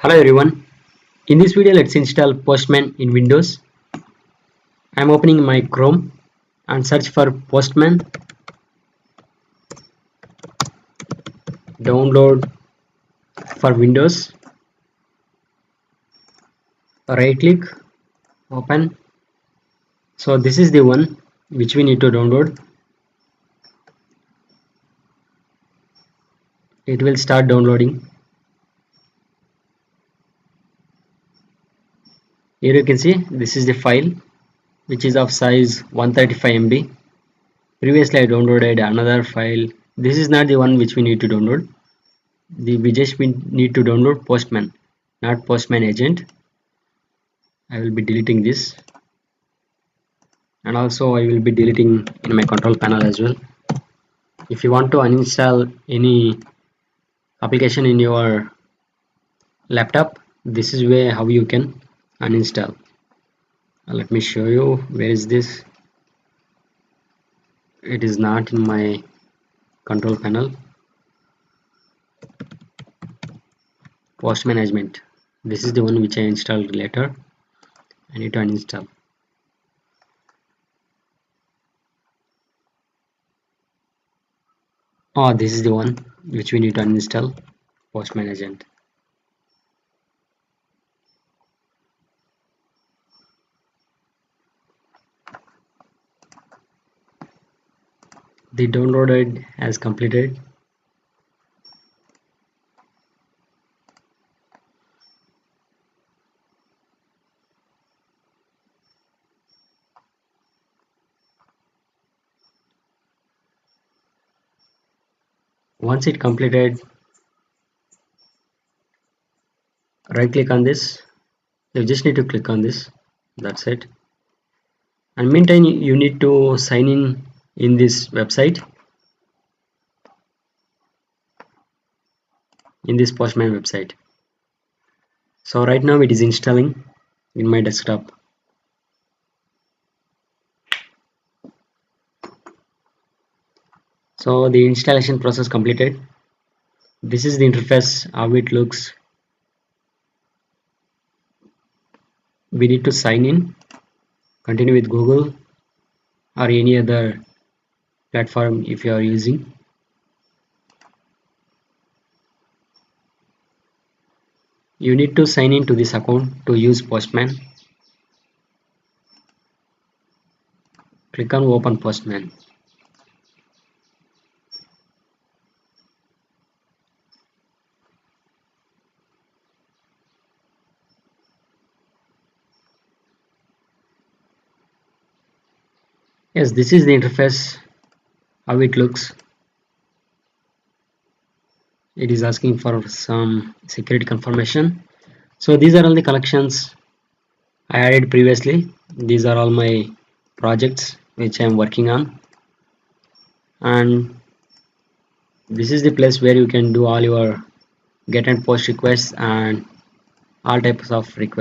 Hello everyone. In this video, let's install Postman in Windows. I'm opening my Chrome and search for Postman. Download for Windows. Right click, open. So this is the one which we need to download. It will start downloading. Here you can see this is the file which is of size 135 MB. Previously I downloaded another file. This is not the one which we need to download. We just need to download Postman, not Postman agent. I will be deleting this, and also I will be deleting in my control panel as well. If you want to uninstall any application in your laptop, this is where how you can uninstall. Let me show you. Where is this? It is not in my control panel. Post management. This is the one which I installed later. I need to uninstall. Oh, this is the one which we need to uninstall. Post management. The downloaded has completed. Once it completed, right click on this. You just need to click on this. That's it. And meantime you need to sign in this website, in this Postman website. So right now it is installing in my desktop. So the installation process completed. This is the interface, how it looks. We need to sign in, continue with Google or any other platform if you are using. You need to sign in to this account to use Postman. Click on open Postman. Yes, this is the interface, how it looks. It is asking for some security confirmation. So these are all the collections I added previously. These are all my projects which I am working on, and this is the place where you can do all your get and post requests and all types of requests.